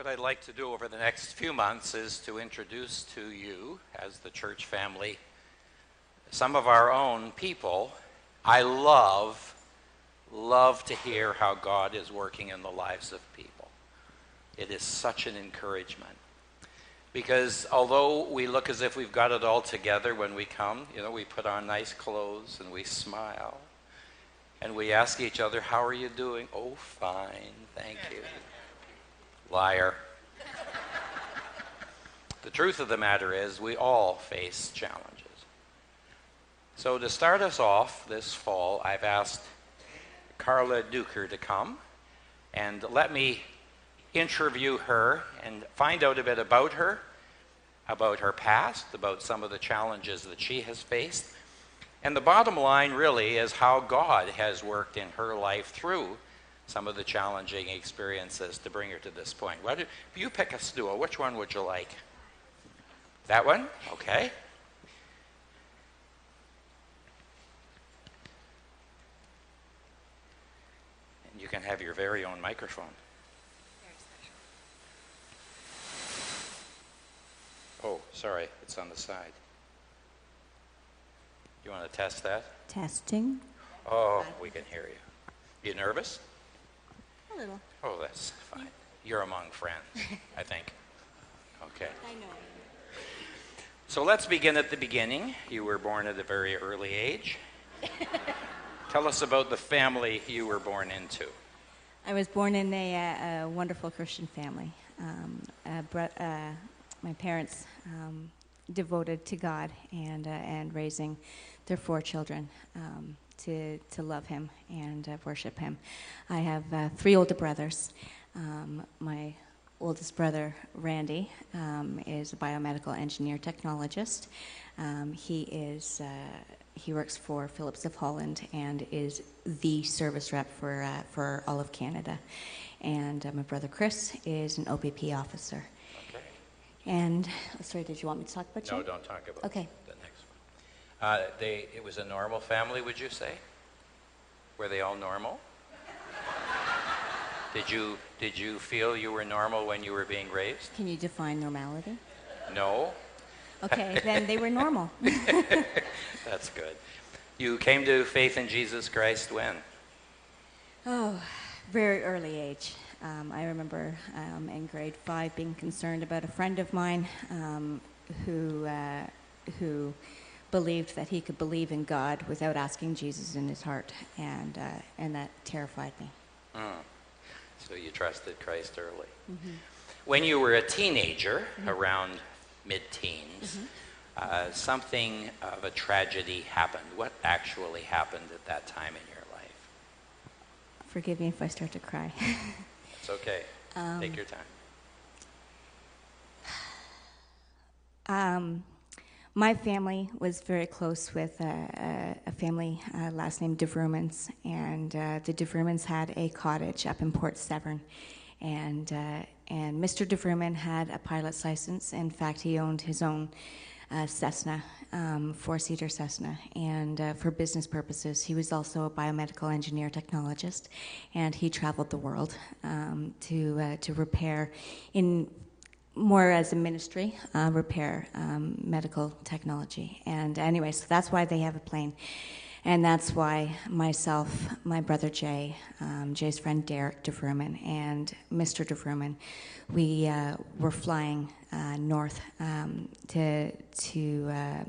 What I'd like to do over the next few months is to introduce to you, as the church family, some of our own people. I love to hear how God is working in the lives of people. It is such an encouragement. Because although we look as if we've got it all together when we come, we put on nice clothes and we smile. And we ask each other, how are you doing? Oh, fine, thank you. Liar. The truth of the matter is we all face challenges. So to start us off this fall, I've asked Karla Doucher to come and let me interview her and find out a bit about her past, about some of the challenges that she has faced. And the bottom line really is how God has worked in her life through some of the challenging experiences to bring her to this point. If you pick a stool, which one would you like? That one? Okay. And you can have your very own microphone. Oh, sorry, it's on the side. You want to test that? Testing. Oh, we can hear you. You nervous? A little. Oh, that's fine. You're among friends, I think. Okay. I know. So let's begin at the beginning. You were born at a very early age. Tell us about the family you were born into. I was born in a wonderful Christian family. My parents devoted to God and raising their 4 children to love Him and worship Him. I have 3 older brothers. My oldest brother, Randy, is a biomedical engineer technologist. He works for Philips of Holland and is the service rep for all of Canada. And my brother Chris is an OPP officer. Okay. And, sorry, did you want me to talk about you? No, don't talk about okay. The next one. It was a normal family, would you say? Were they all normal? Did you feel you were normal when you were being raised? Can you define normality? No. Okay, then they were normal. That's good. You came to faith in Jesus Christ when? Oh, very early age. I remember in grade 5 being concerned about a friend of mine who believed that he could believe in God without asking Jesus in his heart, and that terrified me. So you trusted Christ early. Mm-hmm. When you were a teenager, around mid-teens, something of a tragedy happened. What actually happened at that time in your life? Forgive me if I start to cry. It's okay. Take your time. My family was very close with a family last name DeVrumans, and the DeVrumans had a cottage up in Port Severn, and Mr. DeVruman had a pilot's license. In fact, he owned his own Cessna, 4-seater Cessna, and for business purposes, he was also a biomedical engineer technologist, and he traveled the world to repair more as a ministry, repair medical technology. And anyway, so that's why they have a plane. And that's why myself, my brother Jay, Jay's friend Derek DeVruman, and Mr. DeVruman, we were flying north to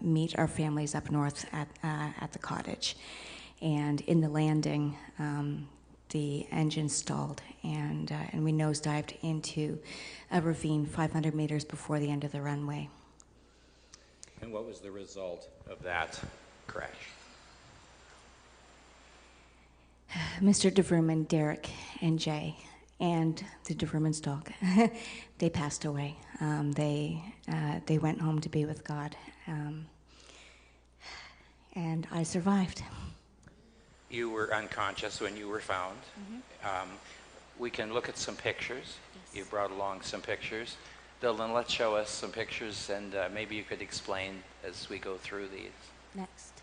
meet our families up north at the cottage. And in the landing, the engine stalled, and we nosedived into a ravine 500 meters before the end of the runway. And what was the result of that crash? Mr. DeVruman, Derek, and Jay, and the DeVruman's dog, they passed away. They went home to be with God, and I survived. You were unconscious when you were found. Mm-hmm. We can look at some pictures. Yes. You brought along some pictures. Dylan, let's show us some pictures, and maybe you could explain as we go through these. Next.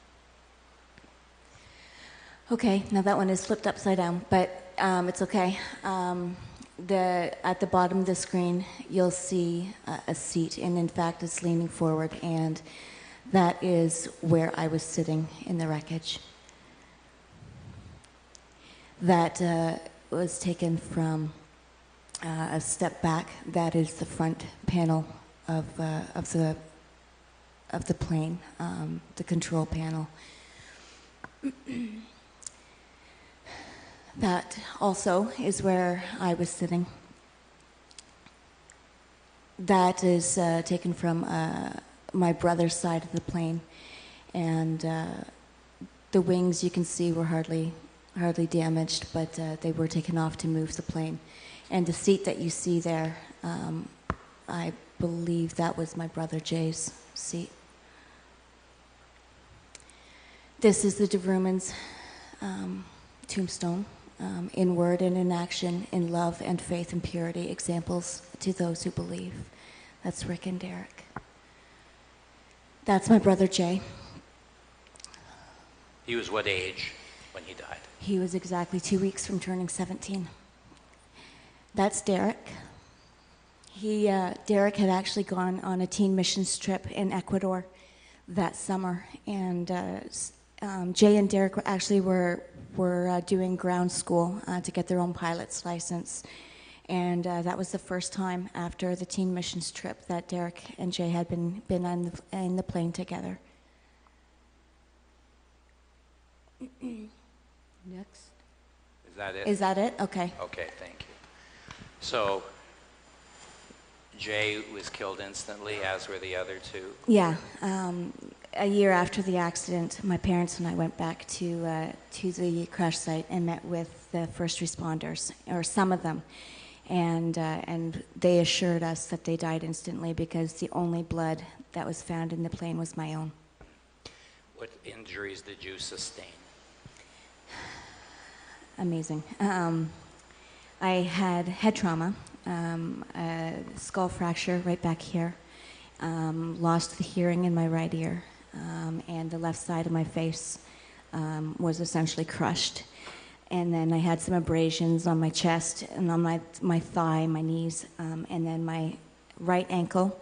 Okay, now that one is flipped upside down, but it's okay. At the bottom of the screen, you'll see a seat, and in fact, it's leaning forward, and that is where I was sitting in the wreckage. That was taken from a step back. That is the front panel of the plane, the control panel. That also is where I was sitting. That is taken from my brother's side of the plane, and the wings you can see were hardly damaged, but they were taken off to move the plane. And the seat that you see there, I believe that was my brother Jay's seat. This is the DeVrumans' tombstone. In word and in action, in love and faith and purity, examples to those who believe. That's Rick and Derek. That's my brother Jay. He was what age when he died? He was exactly 2 weeks from turning 17. That's Derek. Derek had actually gone on a teen missions trip in Ecuador that summer, and Jay and Derek actually were doing ground school to get their own pilot's license, and that was the first time after the teen missions trip that Derek and Jay had been in the plane together. Next. Is that it? Is that it? Okay. Okay, thank you. So Jay was killed instantly, as were the other two? Yeah. A year after the accident, my parents and I went back to the crash site and met with the first responders, or some of them, and they assured us that they died instantly because the only blood that was found in the plane was my own. What injuries did you sustain? Amazing. I had head trauma, a skull fracture right back here, lost the hearing in my right ear, and the left side of my face was essentially crushed. And then I had some abrasions on my chest and on my thigh, my knees, and then my right ankle.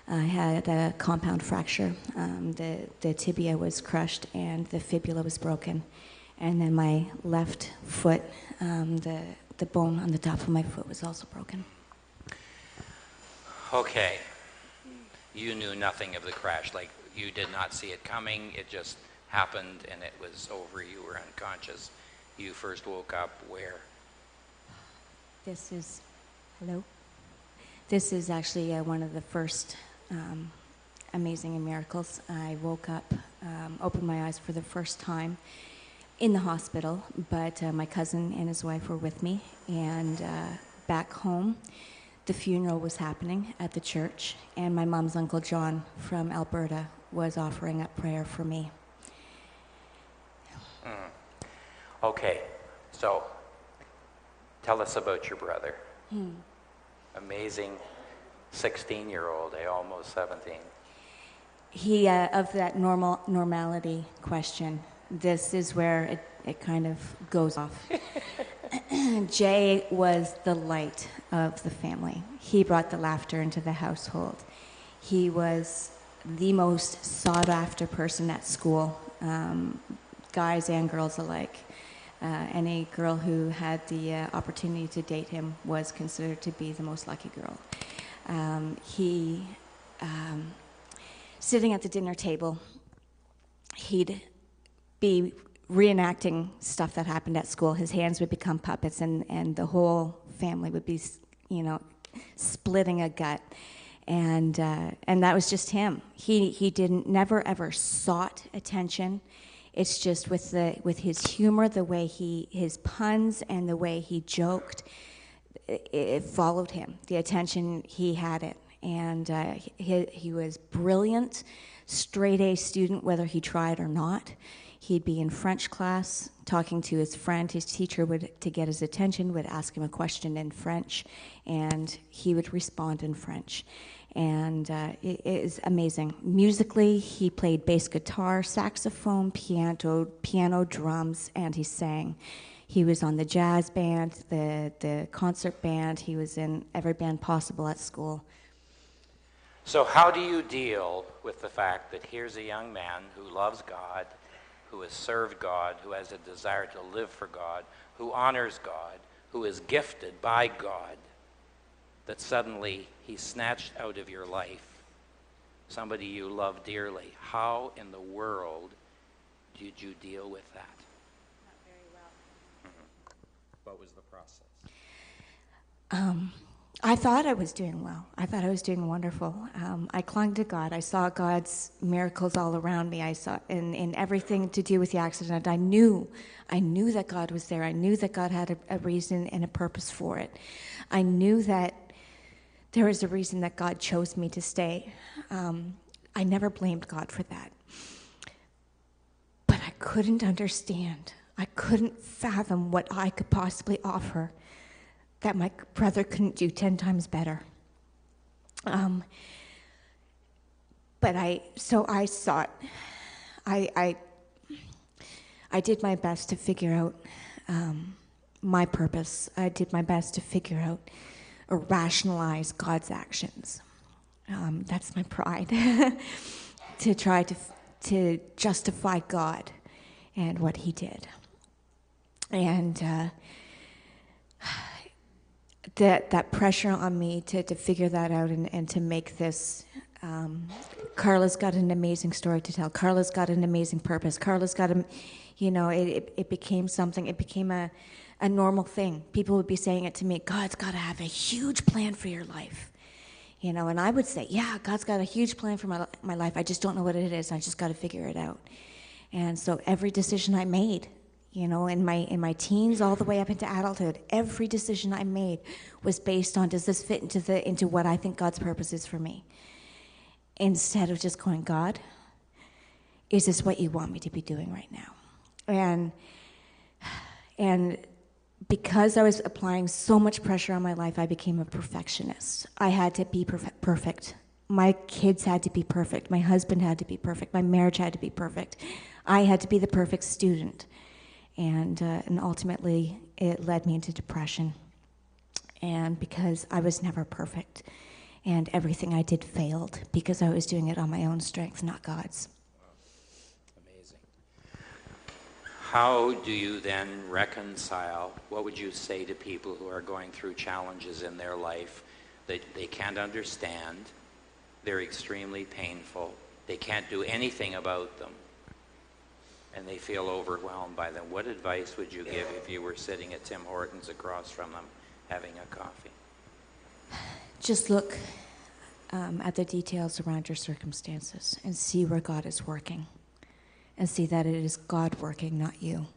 I had a compound fracture. The tibia was crushed and the fibula was broken. And then my left foot, the bone on the top of my foot was also broken. Okay. You knew nothing of the crash. Like, you did not see it coming. It just happened and it was over. You were unconscious. You first woke up where? This is, hello? This is actually one of the first amazing miracles. I woke up, opened my eyes for the first time in the hospital, but my cousin and his wife were with me, and back home, the funeral was happening at the church, and my mom's Uncle John from Alberta was offering up prayer for me. Okay, so tell us about your brother. Amazing 16-year-old, almost 17. He, of that normality question, this is where it kind of goes off. Jay was the light of the family. He brought the laughter into the household. He was the most sought-after person at school, guys and girls alike. Any girl who had the opportunity to date him was considered to be the most lucky girl. He, sitting at the dinner table, he'd be reenacting stuff that happened at school. His hands would become puppets, and the whole family would be, splitting a gut. And that was just him. He never ever sought attention. It's just with his humor, the way his puns, and the way he joked, it followed him. The attention, he had it. And he was brilliant, straight A student, whether he tried or not. He'd be in French class talking to his friend. His teacher to get his attention, would ask him a question in French, and he would respond in French. And it is amazing. Musically, he played bass guitar, saxophone, piano, drums, and he sang. He was on the jazz band, the concert band. He was in every band possible at school. So how do you deal with the fact that here's a young man who loves God, who has served God, who has a desire to live for God, who honors God, who is gifted by God, that suddenly he's snatched out of your life, somebody you love dearly? How in the world did you deal with that? Not very well. What was the process? I thought I was doing well. I thought I was doing wonderful. I clung to God. I saw God's miracles all around me. I saw in everything to do with the accident. I knew that God was there. I knew that God had a reason and a purpose for it. I knew that there was a reason that God chose me to stay. I never blamed God for that. But I couldn't understand. I couldn't fathom what I could possibly offer that my brother couldn't do 10 times better. But I sought. I did my best to figure out my purpose. I did my best to figure out or rationalize God's actions. That's my pride. To try to justify God and what he did. And that pressure on me to figure that out and to make this. Karla's got an amazing story to tell. Karla's got an amazing purpose. Karla's got it became something. It became a normal thing. People would be saying it to me, God's got to have a huge plan for your life. And I would say, yeah, God's got a huge plan for my life. I just don't know what it is. I just got to figure it out. And so every decision I made, in my teens all the way up into adulthood, every decision I made was based on, does this fit into what I think God's purpose is for me? Instead of just going, God, is this what you want me to be doing right now? And because I was applying so much pressure on my life, I became a perfectionist. I had to be perfect. My kids had to be perfect. My husband had to be perfect. My marriage had to be perfect. I had to be the perfect student. And ultimately, it led me into depression. And because I was never perfect, and everything I did failed because I was doing it on my own strength, not God's. Amazing. How do you then reconcile? What would you say to people who are going through challenges in their life that they can't understand? They're extremely painful. They can't do anything about them. And they feel overwhelmed by them. What advice would you give if you were sitting at Tim Hortons across from them having a coffee? Just look at the details around your circumstances and see where God is working. And see that it is God working, not you.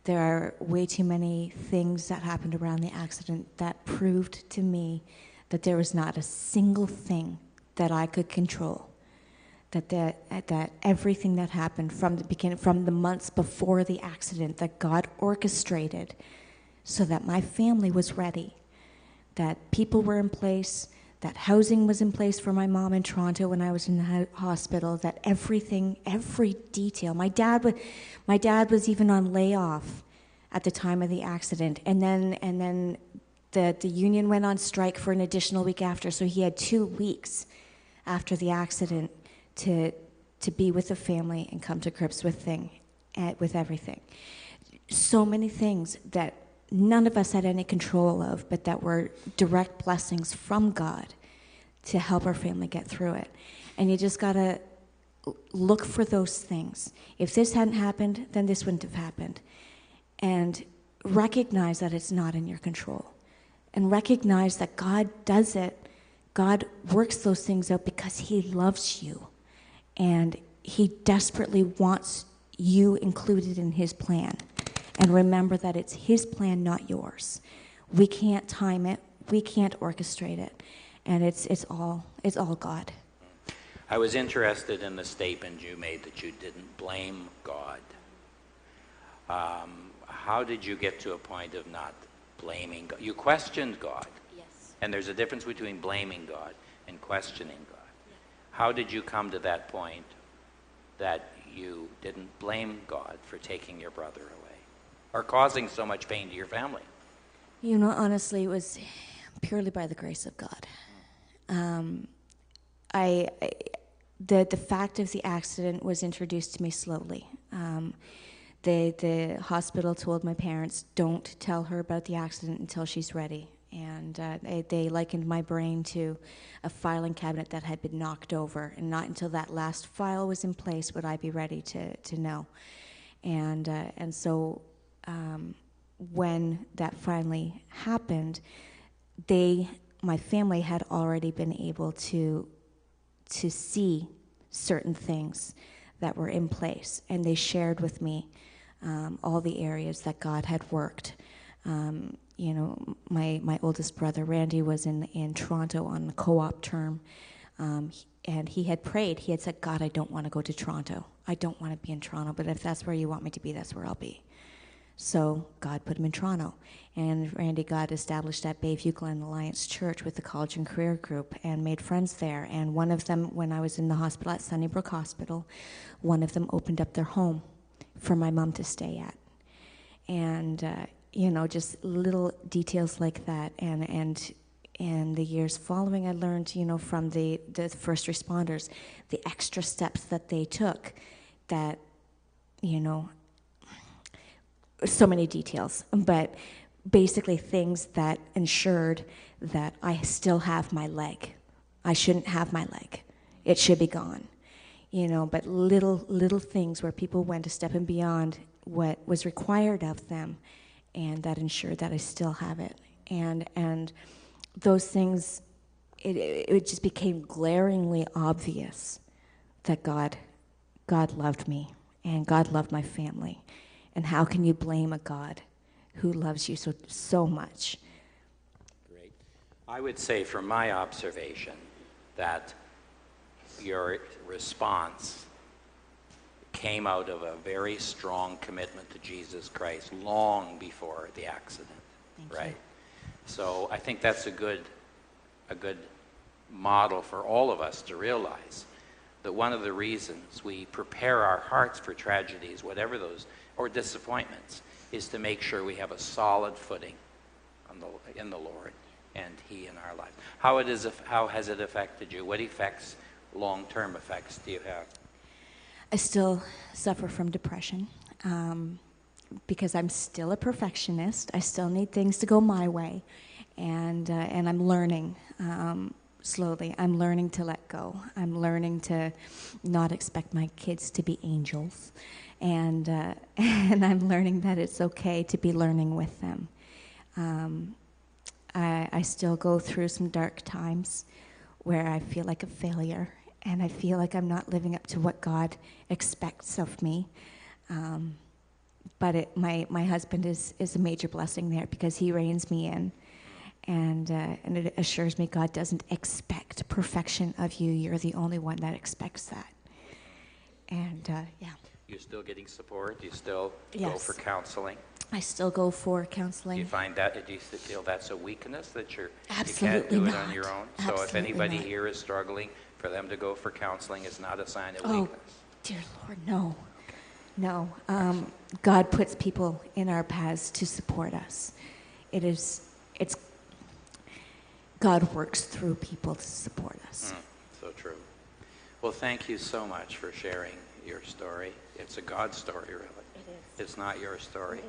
There are way too many things that happened around the accident that proved to me that there was not a single thing that I could control. That everything that happened from the beginning, from the months before the accident, that God orchestrated so that my family was ready, that people were in place, that housing was in place for my mom in Toronto when I was in the hospital, that everything, every detail. My dad was even on layoff at the time of the accident, and then the union went on strike for an additional week after, so he had 2 weeks after the accident to be with the family and come to grips with everything. So many things that none of us had any control of, but that were direct blessings from God to help our family get through it. And you just gotta look for those things. If this hadn't happened, then this wouldn't have happened. And recognize that it's not in your control. And recognize that God does it. God works those things out because he loves you. And he desperately wants you included in his plan. And remember that it's his plan, not yours. We can't time it. We can't orchestrate it. And it's all God. I was interested in the statement you made that you didn't blame God. How did you get to a point of not blaming God? You questioned God. Yes. And there's a difference between blaming God and questioning God. How did you come to that point that you didn't blame God for taking your brother away? are causing so much pain to your family? You know, honestly, it was purely by the grace of God. I the fact of the accident was introduced to me slowly. The hospital told my parents, don't tell her about the accident until she's ready. And they likened my brain to a filing cabinet that had been knocked over. And not until that last file was in place would I be ready to know. And so when that finally happened, my family had already been able to see certain things that were in place, and they shared with me all the areas that God had worked. You know, my oldest brother Randy was in Toronto on the co-op term, and he had prayed. He had said, God, I don't want to go to Toronto. I don't want to be in Toronto, but if that's where you want me to be, that's where I'll be. So God put him in Toronto, and Randy got established at Bayview Glen Alliance Church with the College and Career Group and made friends there. And one of them, when I was in the hospital at Sunnybrook Hospital, one of them opened up their home for my mom to stay at. And, you know, just little details like that. And in the years following, I learned, you know, from the first responders, the extra steps that they took that, you know, so many details, but basically things that ensured that I still have my leg. I shouldn't have my leg. It should be gone. You know, but little things where people went a step and beyond what was required of them, and that ensured that I still have it. And those things, it just became glaringly obvious that God loved me, and God loved my family. And how can you blame a God who loves you so much? Great. I would say from my observation that your response came out of a very strong commitment to Jesus Christ long before the accident. Thank right? you. So I think that's a good model for all of us to realize that one of the reasons we prepare our hearts for tragedies, whatever those, or disappointments, is to make sure we have a solid footing in the Lord and He in our life. How has it affected you? What effects, long-term effects, do you have? I still suffer from depression because I'm still a perfectionist. I still need things to go my way, and I'm learning slowly. I'm learning to let go. I'm learning to not expect my kids to be angels, and I'm learning that it's okay to be learning with them. I still go through some dark times where I feel like a failure, and I feel like I'm not living up to what God expects of me. But my husband is a major blessing there because he reins me in, and it assures me God doesn't expect perfection of you. You're the only one that expects that. And yeah. You're still getting support? You still Yes. go for counseling? I still go for Do counseling. you find that, do you feel that's a weakness, that you can't Absolutely do it not. on your own? So if Absolutely anybody not. here is struggling, for them to go for counseling is not a sign of Oh, weakness. dear Lord, no. No. God puts people in our paths to support us. It's God works through people to support us. So true. Well, thank you so much for sharing your story. It's a God story, really. It is. It's not your story.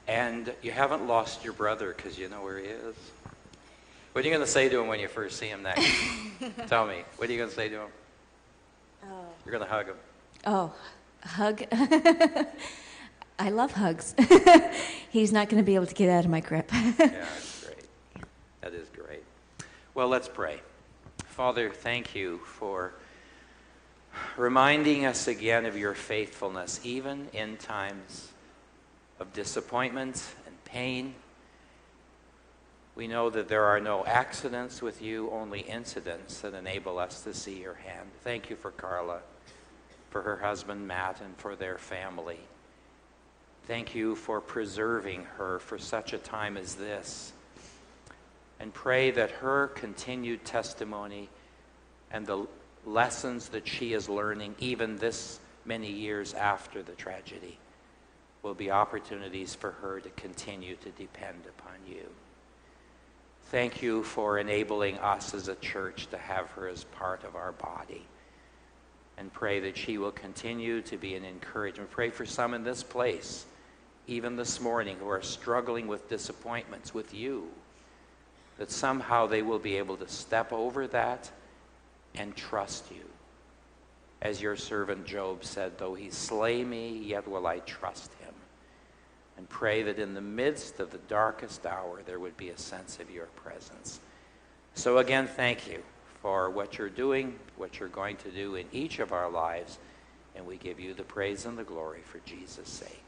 And you haven't lost your brother because you know where he is. What are you going to say to him when you first see him next? Tell me. What are you going to say to him? You're going to hug him. Oh, hug. I love hugs. He's not going to be able to get out of my grip. Yeah, that's great. That is great. Well, let's pray. Father, thank you for reminding us again of your faithfulness, even in times of disappointment and pain. We know that there are no accidents with you, only incidents that enable us to see your hand. Thank you for Karla, for her husband Matt, and for their family. Thank you for preserving her for such a time as this. And pray that her continued testimony and the lessons that she is learning, even this many years after the tragedy, will be opportunities for her to continue to depend upon you. Thank you for enabling us as a church to have her as part of our body. And pray that she will continue to be an encouragement. Pray for some in this place, even this morning, who are struggling with disappointments with you, that somehow they will be able to step over that and trust you. As your servant Job said, though he slay me, yet will I trust him. And pray that in the midst of the darkest hour, there would be a sense of your presence. So again, thank you for what you're doing, what you're going to do in each of our lives, and we give you the praise and the glory for Jesus' sake.